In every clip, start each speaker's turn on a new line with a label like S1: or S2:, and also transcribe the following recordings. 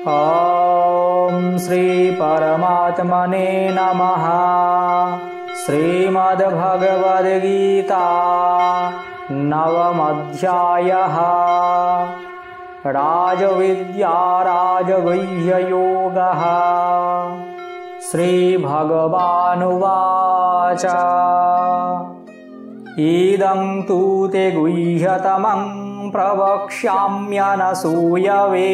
S1: ॐ श्री परमात्मने नमः। श्रीमद्भगवद्गीता नवमोऽध्यायः। राजविद्या राजगुह्ययोगः। श्रीभगवानुवाच इदं तु ते गुह्यतमं प्रवक्ष्याम्यनसूयवे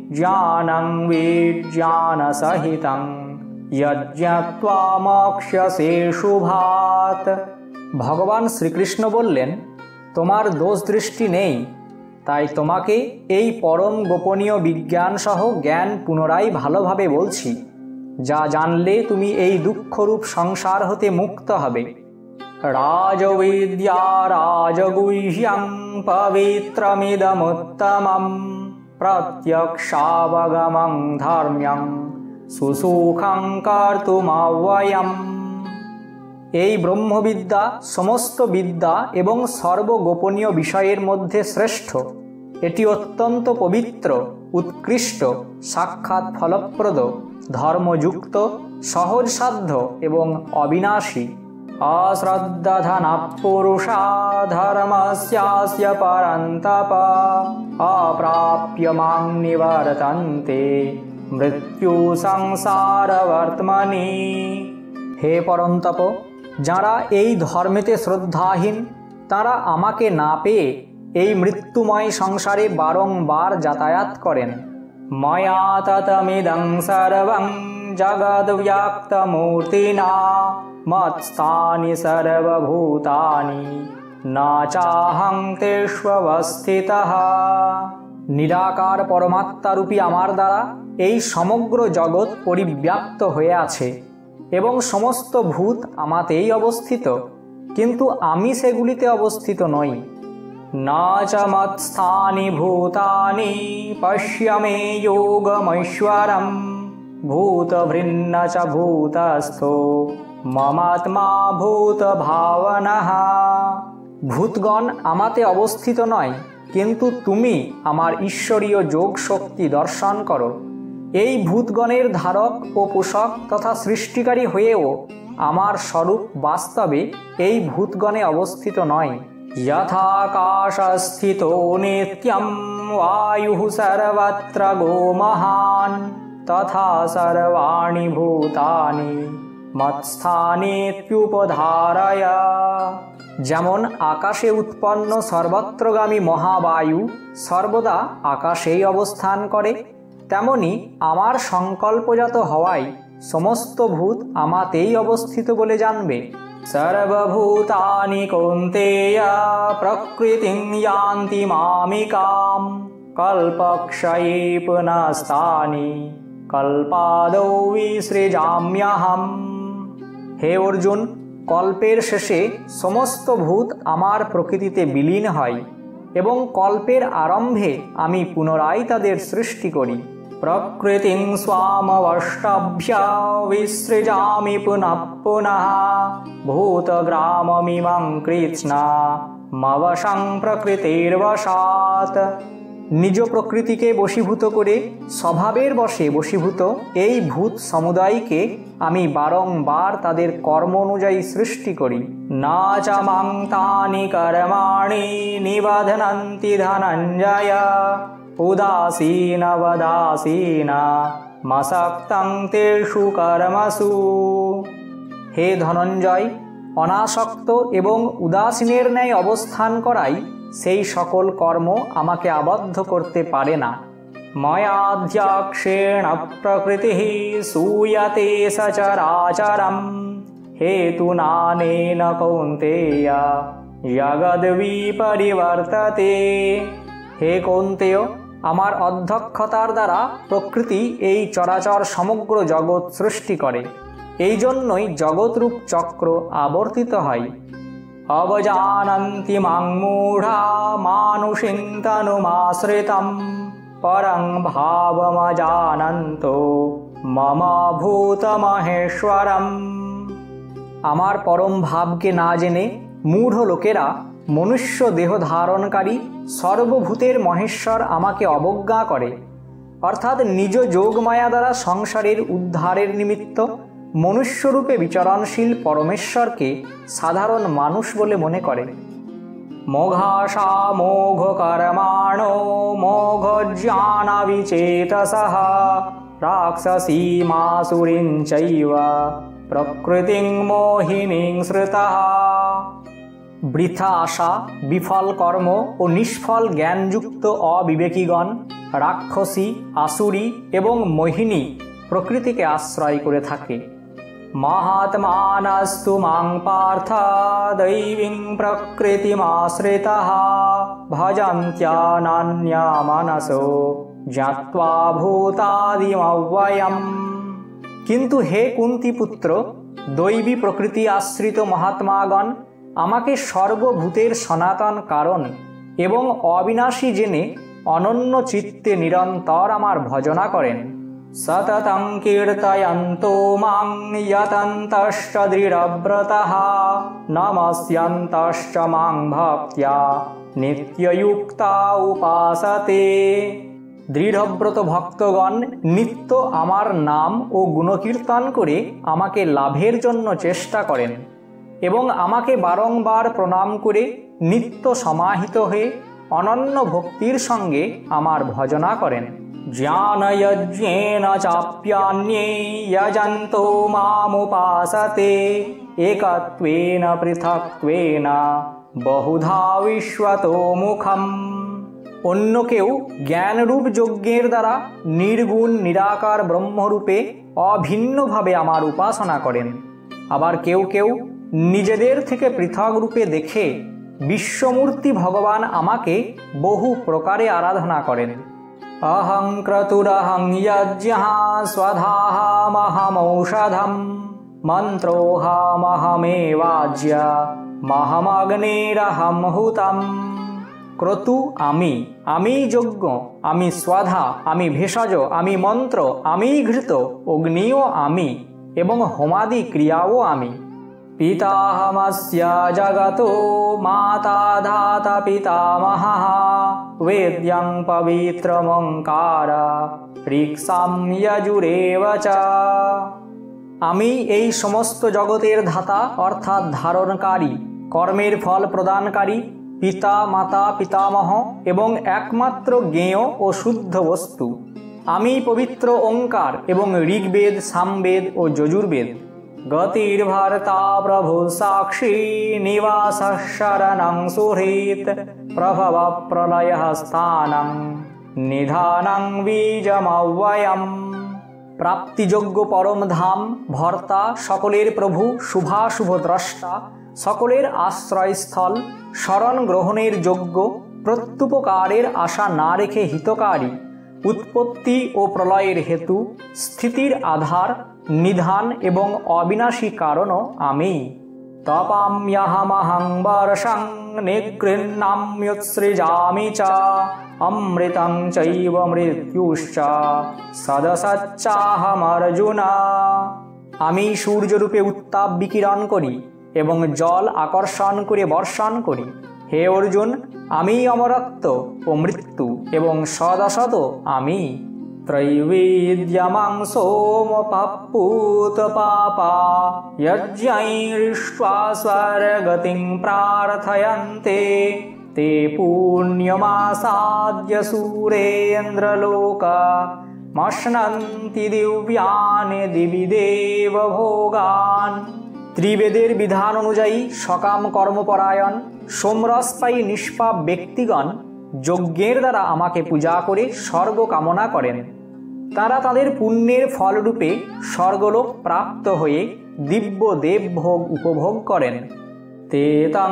S1: ज्ञानं विज्ञानसहितं यज्ञत्वा मोक्ष्यसे शुभात्। ভগবান শ্রীকৃষ্ণ বললেন, তোমার দোষ দৃষ্টি নেই, তাই তোমাকে এই পরম গোপনীয় বিজ্ঞান সহ জ্ঞান পুনরায় ভালোভাবে বলছি, যা জানলে তুমি এই দুঃখরূপ সংসার হতে মুক্ত হবে। রাজবিদ্যা রাজগুহ্যং পবিত্রমিদমুত্তমম প্রত্যক্ষাবগমং ধর্ম্যং সুসুখং কর্তুমব্যয়ম। এই ব্রহ্মবিদ্যা সমস্ত বিদ্যা এবং সর্বগোপনীয় বিষয়ের মধ্যে শ্রেষ্ঠ। এটি অত্যন্ত পবিত্র, উৎকৃষ্ট, সাক্ষাৎ ফলপ্রদ, ধর্মযুক্ত, সহজসাধ্য এবং অবিনাশী। অশ্রদ্ধাধনঃ পুরুষা ধর্মস্যাস্য পরন্তপ অপ্রাপ্য মাং নিবর্তন্তে মৃত্যু সংসারবর্ত্মনি। হে পরন্তপ, যারা এই ধর্মেতে শ্রদ্ধাহীন, তারা আমাকে না পেয়ে এই মৃত্যুময় সংসারে বারংবার যাতায়াত করেন। ময়া ততমিদং সর্বং জগদ্ব্যক্তমূর্তিনা মত্স্থানি সর্বভূতানি না চাহং তেষ্বস্থিতঃ। নিরাকার পরমাত্মারূপী আমার দ্বারা এই সমগ্র জগৎ পরিব্যাপ্ত হয়ে আছে এবং সমস্ত ভূত আমাতেই অবস্থিত, কিন্তু আমি সেগুলিতে অবস্থিত নই। না চ মত্স্থানি ভূতানি পশ্য মে যোগমৈশ্বরম ভূতভৃন্ন চ ভূতস্থো মমাত্মা ভূত ভাবনঃ। ভূতগণ আমাতে অবস্থিত নয়, কিন্তু তুমি আমার ঈশ্বরীয় যোগ শক্তি দর্শন করো। এই ভূতগণের ধারক ও পোষক তথা সৃষ্টিকারী হয়েও আমার স্বরূপ বাস্তবে এই ভূতগণে অবস্থিত নয়। যথাকাশস্থিতো নিত্যং বায়ুঃ সর্বত্র গোমহান তথা সর্বাণি ভূতানি মত্স্থানেত্যুপধারয়। যেমন আকাশে উৎপন্ন সর্বত্রগামী মহাবায়ু সর্বদা আকাশেই অবস্থান করে, তেমনি আমার সংকল্পজাত হওয়ায় সমস্ত ভূত আমাতেই অবস্থিত বলে জানবে। সর্বভূতানি কৌন্তেয় প্রকৃতিং ইয়ান্তি মামিকাম কল্পক্ষয়ে পুনস্তানি কল্পাদৌ বিসৃজাম্যহম। হে অর্জুন, কল্পের শেষে সমস্ত ভূত আমার প্রকৃতিতে বিলীন হয় এবং কল্পের আরম্ভে আমি পুনরায় তাদের সৃষ্টি করি। প্রকৃতিং স্বামবষ্টভ্য বিসৃজামি পুনঃ পুনঃ ভূতগ্রামমিমং কৃৎস্নামবশং প্রকৃতির্বশাৎ। নিজ প্রকৃতিকে বশীভূত করে স্বভাবের বশে বশীভূত এই ভূত সমুদায়কে আমি বারংবার তাদের কর্ম অনুযায়ী সৃষ্টি করি। না চ মাং তানি কর্মাণি নিবধ্নন্তি ধনঞ্জয় উদাসীনবদাসীনা মসক্তং তেষু কর্মসু। হে ধনঞ্জয়, অনাসক্ত এবং উদাসীনের ন্যায় অবস্থান করাই সেই সকল কর্ম আমাকে আবদ্ধ করতে পারে না। ময়াধ্যক্ষেণ প্রকৃতিঃ súয়তে সচরাচরম হেতুনানেন কৌন্তেয় জগদ্বিপরিবর্ততে। হে কৌন্তেয়, আমার অধ্যক্ষতার দ্বারা প্রকৃতি এই চরাচর সমগ্র জগৎ সৃষ্টি করে, এই জন্যই জগৎরূপ চক্র আবর্তিত হয়। অবজানন্তি মাং মূঢ়া মানুষিং তনুমাশ্রিতম পরং ভাবমজানন্তো মম ভূতমহেশ্বরম। আমার পরম ভাবকে না জেনে মূঢ় লোকেরা মনুষ্য দেহ ধারণকারী সর্বভূতের মহেশ্বর আমাকে অবজ্ঞা করে। অর্থাৎ নিজ যোগমায়া দ্বারা সংসারের উদ্ধারের নিমিত্ত মনুষ্যরূপে বিচরণশীল পরমেশ্বরকে সাধারণ মানুষ বলে মনে করে। মোঘাশা মোঘ কর্মাণ মোঘ জ্ঞান বিচেতসঃ রাক্ষসী মাসুরিং চৈব প্রকৃতিং মোহিনীং শ্রুতঃ। বৃথা আশা, বিফল কর্ম ও নিষ্ফল জ্ঞানযুক্ত অবিবেকীগণ রাক্ষসী, আসুরী এবং মোহিনী প্রকৃতিকে আশ্রয় করে থাকে। মহাত্মানস্তু মাং পার্থ দৈবীং প্রকৃতিমাশ্রিতঃ ভজন্ত্যানান্যা মনসো জ্ঞাত্বা ভূতাদিমব্যয়ম। কিন্তু হে কুন্তিপুত্র, দৈবী প্রকৃতি আশ্রিত মহাত্মাগণ আমাকে সর্বভূতের সনাতন কারণ এবং অবিনাশী জেনে অনন্য চিত্তে নিরন্তর আমার ভজনা করেন। সততং কীর্তয়ন্তো মাং যতন্তশ্চ দৃঢ়ব্রতঃ নমস্যন্তশ্চ মাং ভক্ত্যা নিত্যযুক্তা উপাসতে। দৃঢ়ব্রত ভক্তগণ নিত্য আমার নাম ও গুণকীর্তন করে আমাকে লাভের জন্য চেষ্টা করেন এবং আমাকে বারংবার প্রণাম করে নিত্য সমাহিত হয়ে অনন্য ভক্তির সঙ্গে আমার ভজনা করেন। জ্ঞানযজ্ঞেন চাপ্যান্যে যজন্তো মামুপাসতে একত্বেন পৃথক্ত্বেন বহুধা বিশ্বতো মুখম। অন্য কেউ জ্ঞানরূপ যজ্ঞের দ্বারা নির্গুণ নিরাকার ব্রহ্মরূপে অভিন্নভাবে আমার উপাসনা করেন। আবার কেউ কেউ নিজেদের থেকে পৃথক রূপে দেখে বিশ্বমূর্তি ভগবান আমাকে বহু প্রকারে আরাধনা করেন। অহং ক্রতুরহং যজ্ঞঃ স্বধাহামহমৌষধম মন্ত্রোহামহমেবাজ্য মহমগ্নিরহম হুতম। ক্রতু আমি যজ্ঞ, আমি স্বধা, আমি ভেষজ, আমি মন্ত্র, আমি ঘৃত, অগ্নিও আমি এবং হোমাদি ক্রিয়াও আমি। পিতাহমস্য জগতো মাতা ধাতা পিতামহঃ বেদ্যং পবিত্রমঙ্কার ঋক্সাম যজুরেব চ। আমি এই সমস্ত জগতের ধাতা অর্থাৎ ধারণকারী, কর্মের ফল প্রদানকারী, পিতা মাতা পিতামহ এবং একমাত্র জ্ঞেয় ও শুদ্ধ বস্তু। আমি পবিত্র ওঙ্কার এবং ঋগ্বেদ, সামবেদ ও যজুর্বেদ। গতির্ভর্তা প্রভু সাক্ষী নিবাস শরণং সুহৃত প্রভব প্রলয় স্থানং নিধানং বীজমব্যয়ম। প্রাপ্তিযোগ্য পরম ধাম, ভর্তা, সকলের প্রভু, শুভাশুভ দ্রষ্টা, সকলের আশ্রয়স্থল, শরণ গ্রহণের যোগ্য, প্রত্যুপকারের আশা না রেখে হিতকারী, উৎপত্তি ও প্রলয়ের হেতু, স্থিতির আধার, নিধান এবং অবিনাশী কারণও আমি। তপাম্যহমহং বর্ষং নিগৃহ্ণাম্যুৎসৃজামি চ অমৃতং চৈব মৃত্যুশ্চ সদসচ্চাহমর্জুন। আমি সূর্যরূপে উত্তাপ বিকিরণ করি এবং জল আকর্ষণ করে বর্ষণ করি। হে অর্জুন, আমি অমরত্ব ও মৃত্যু এবং সদসৎ আমি। ত্রৈবেদ্যমাং সোমপাপ্পুত পাপা যজ্ঞৈরিष्ट्वा স্বর্গতিং প্রার্থয়ন্তে তে পুণ্যমাসাদ্য সুরেন্দ্রলোকা মশ্নন্তি দিব্যানি দিবি দেব ভোগান। ত্রিবেদের বিধান অনুযায়ী সকাম কর্মপরায়ণ সোমরসপায়ী নিষ্পাপ ব্যক্তিগণ যজ্ঞের দ্বারা আমাকে পূজা করে স্বর্গ কামনা করেন। তারা তাদের পুণ্যের ফলরূপে স্বর্গলোক প্রাপ্ত হয়ে দিব্য দেবভোগ উপভোগ করেন। তে তং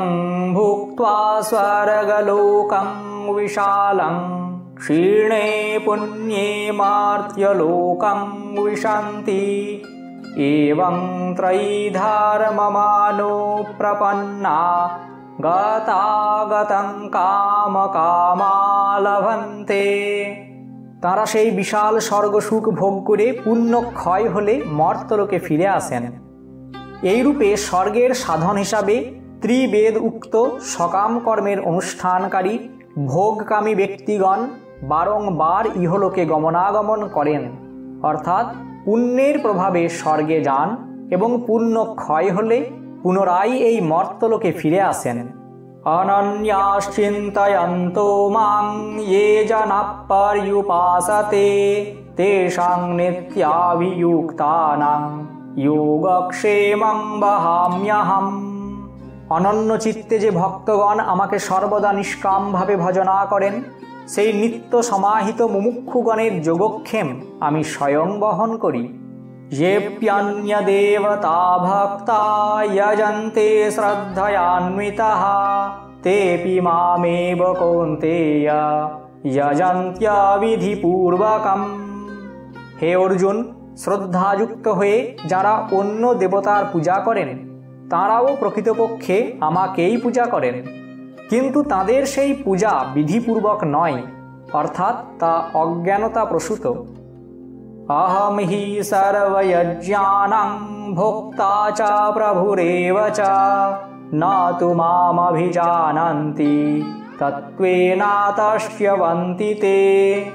S1: ভুক্ত্বা স্বর্গলোকং বিশালং ক্ষীণে পুণ্যে মার্ত্যলোকং বিশন্তি এবং ত্রৈধর্মমানো প্রপন্না গতাগতং কামকামা লভন্তে। তারা সেই বিশাল স্বর্গসুখ ভোগ করে পুণ্য ক্ষয় হলে মর্তলোকে ফিরে আসেন। এইরূপে স্বর্গের সাধন হিসাবে ত্রিবেদ উক্ত সকাম কর্মের অনুষ্ঠানকারী ভোগকামী ব্যক্তিগণ বারংবার ইহলোকে গমনাগমন করেন, অর্থাৎ পুণ্যের প্রভাবে স্বর্গে যান এবং পুণ্য ক্ষয় হলে পুনরায় এই মর্তলোকে ফিরে আসেন। অনন্যাশ্চিন্তয়ন্তো মাং ये জনাঃ পর্যুপাসতে তেষাং নিত্যাভিযুক্তানাং যোগক্ষেমং বহাম্যহম। অনন্য চিত্তে যে ভক্তগণ আমাকে সর্বদা নিষ্কামভাবে ভজনা করেন, সেই নিত্য সমাহিত মুমুক্ষুগণের যোগক্ষেম আমি স্বয়ং বহন করি। येऽप्यन्य देवता भक्ता यजन्ते श्रद्धयान्विताः तेऽपि मामेव कौन्तेय यजन्त्यविधिपूर्वकम्। হে অর্জুন, শ্রদ্ধাযুক্ত হয়ে যারা অন্য দেবতার পূজা করেন তাঁরাও প্রকৃতপক্ষে আমাকেই পূজা করেন, কিন্তু তাদের সেই পূজা বিধিপূর্বক নয়, অর্থাৎ তা অজ্ঞানতা প্রসূত। अहम हि सर्वयज्ञानां भोक्ता च प्रभुरेव च न तु मामभिजानन्ति तत्त्वेनातश्च्यवन्ति ते।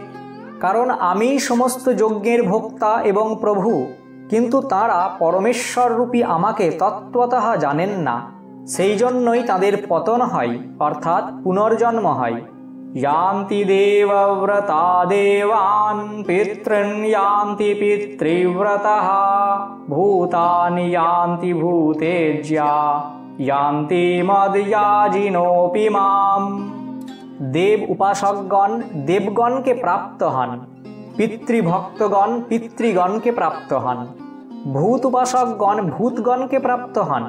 S1: কারণ আমি সমস্ত যজ্ঞের ভোক্তা এবং প্রভু, কিন্তু তাঁরা পরমেশ্বর রূপী আমাকে তত্ত্বতঃ জানেন না, সেই জন্যই তাদের পতন হয়, অর্থাৎ পুনর্জন্ম হয়। यान्ति देवव्रता देवान् पितॄन् यान्ति पितृव्रतः भूतानि यान्ति भूतेज्या यान्ति मद्याजिनोऽपि माम्। देव उपासकगण देवगणके प्राप्त हन, पितृभक्तगण पितृगणके प्राप्त हन, भूत उपासकगण भूतगणके प्राप्त हन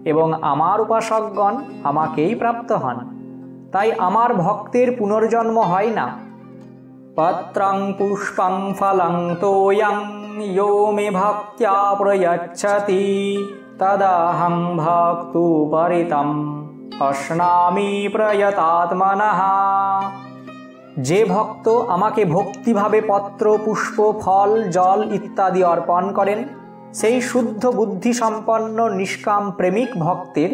S1: এবং আমার উপাসকগণ আমাকেই প্রাপ্ত হন। তাই আমার ভক্তের পুনর্জন্ম হয় না। পত্রং পুষ্পং ফলং তোয়ং यो मे भक्त्या प्रयच्छति तदहं भक्तुपरितं अश्नामि प्रयतात्मनः। যে ভক্ত আমাকে ভক্তিভাবে পত্র পুষ্প ফল জল ইত্যাদি অর্পণ করেন, সেই শুদ্ধ বুদ্ধি সম্পন্ন নিষ্কাম প্রেমিক ভক্তের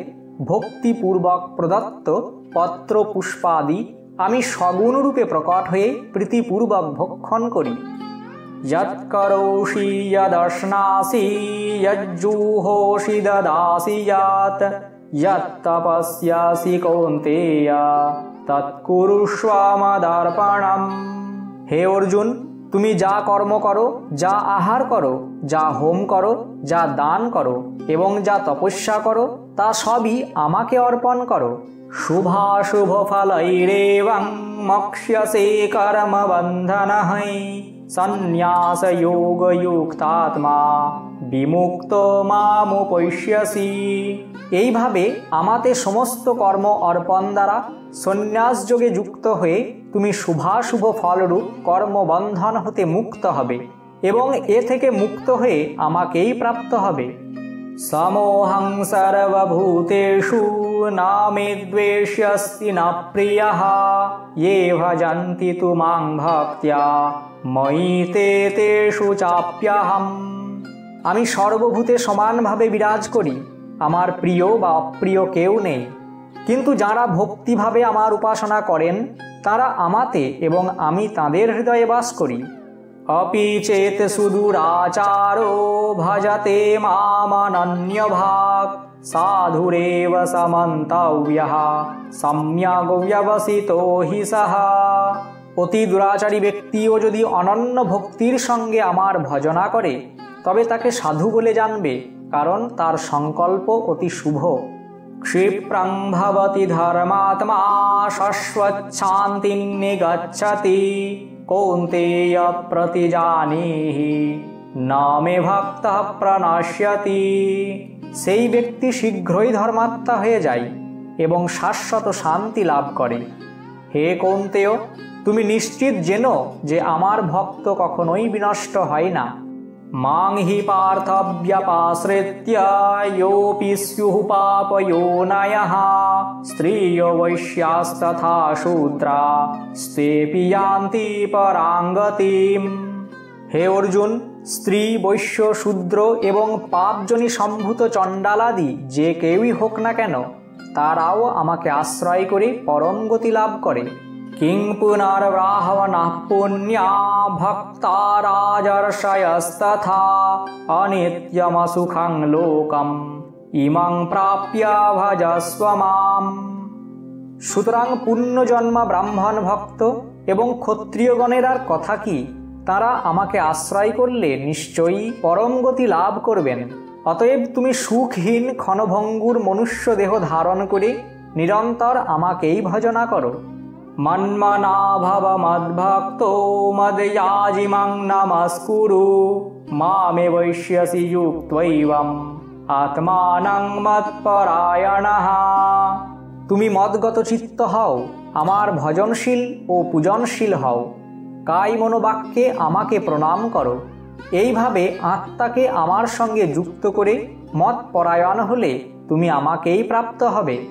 S1: ভক্তিপূর্বক প্রদত্ত পত্র পুষ্পাদি আমি সগুণরূপে প্রকট হয়ে প্রীতিপূর্বক ভক্ষণ করি। যৎকরোষি যদশ্নাসি যজ্জুহোষি দদাসি যৎ যত্তপস্যাসি কৌন্তেয় তৎকুরুষ্ব মদর্পণম। হে অর্জুন, তুমি যা কর্ম করো, যা আহার করো, যা হোম করো, যা দান করো এবং যা তপস্যা করো, তা সবই আমাকে অর্পণ করো। শুভাশুভ ফলৈরেবং মোক্ষ্যসে কর্ম বন্ধনঃ সন্ন্যাস যোগযুক্তাত্মা বিমুক্ত মামুপৈষ্যসি। এইভাবে আমাতে সমস্ত কর্ম অর্পণ দ্বারা সন্ন্যাস যোগে যুক্ত হয়ে তুমি শুভাশুভ ফলরূপ কর্মবন্ধন হতে মুক্ত হবে এবং এ থেকে মুক্ত হয়ে আমাকেই প্রাপ্ত হবে। সমোহং সর্বভূতেষু না মে দ্বেষ্যস্তি না প্রিয়ঃ ये ভজন্তি তু মাং ভক্ত্যা ময়ি তে তেষু চাপ্যহম। আমি সর্বভূতে সমানভাবে বিরাজ করি, আমার প্রিয় বা অপ্রিয় কেউ নেই, কিন্তু যারা ভক্তিভাবে আমার উপাসনা করেন তারা আমাতে এবং আমি তাদের হৃদয়ে বাস করি। अपि चेत् सुदुराचारो भजते मामनन्यभाक् साधुरेव समन्तव्यः सम्यग् व्यवसितो हि सः। অতি দুরাচারী ব্যক্তিও যদি অনন্য ভক্তির সঙ্গে আমার ভজনা করে তবে তাকে সাধু বলে জানবে, কারণ তার সংকল্প অতি শুভ। ক্ষিপ্রং ভবতি ধর্মাত্মা শাশ্বচ্ছান্তিং নিগচ্ছতি কৌন্তেয় প্রতিজানীহি না মে ভক্তঃ প্রণশ্যতি। সেই ব্যক্তি শীঘ্রই ধর্মাত্মা হয়ে যায় এবং শাশ্বত শান্তি লাভ করে। হে কৌন্তেয়, তুমি নিশ্চিত জেনো যে আমার ভক্ত কখনোই বিনষ্ট হয় না। মাং হি পার্থব্যপাশ্রিত্য योऽपि स्युः पापयोनयः स्त्रियो वैश्यास्तथा शूद्रा स्तेऽपि यान्ति परां गतिम्। হে অর্জুন, স্ত্রী বৈশ্য শূদ্র এবং পাপজনী সম্ভূত চণ্ডালাদি যে কেউই হোক না কেন, তারাও আমাকে আশ্রয় করে পরম গতি লাভ করে। किं पुनर्ब्राह्मणः पुण्या भक्ता राजर्षयस्तथा अनित्यमसुखं लोकम् इमं प्राप्य भजस्व माम्। সুতরাং পুণ্যজন্মা ব্রাহ্মণ ভক্ত এবং ক্ষত্রিয়গণের আর কথা কি, তারা আমাকে আশ্রয় করলে নিশ্চয়ই পরম গতি লাভ করবেন। অতএব তুমি সুখহীন ক্ষণভঙ্গুর মনুষ্য দেহ ধারণ করে নিরন্তর আমাকেই ভজনা করো। মন্মনা ভব মদ্ভক্তো মদ্যাজিমাং নমস্কুরু মামে বৈষ্যসি যুক্তৈবম আত্মানং মৎপরায়ণঃ। তুমি মদগত চিত্ত হও, আমার ভজনশীল ও পূজনশীল হও, কায় মনোবাক্যে আমাকে প্রণাম করো। এইভাবে আত্মাকে আমার সঙ্গে যুক্ত করে মৎপরায়ণ হলে তুমি আমাকেই প্রাপ্ত হবে।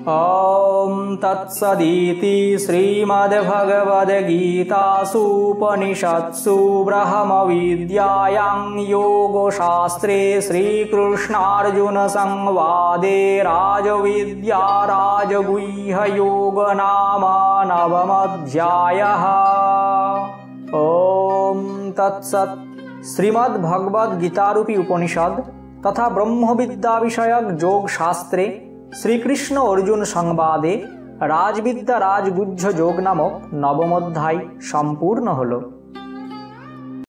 S1: ওম তৎসদিতি শ্রীমদ্ভগবদ্গীতাসু ব্রহ্মবিদ্যায়াং যোগশাস্ত্রে শ্রীকৃষ্ণার্জুন সংবাদে রাজবিদ্যা রাজগুহ্যযোগ নাম নবমোধ্যায়ঃ। ওম তৎসৎ। শ্রীমদ্ভগবদ্গীতারূপী উপনিষদ তথা ব্রহ্মবিদ্যা বিষয়ক যোগ শাস্ত্রে শ্রীকৃষ্ণ অর্জুন সংবাদে রাজবিদ্যা রাজগুহ্য যোগ নামক নবম অধ্যায় সম্পূর্ণ হল।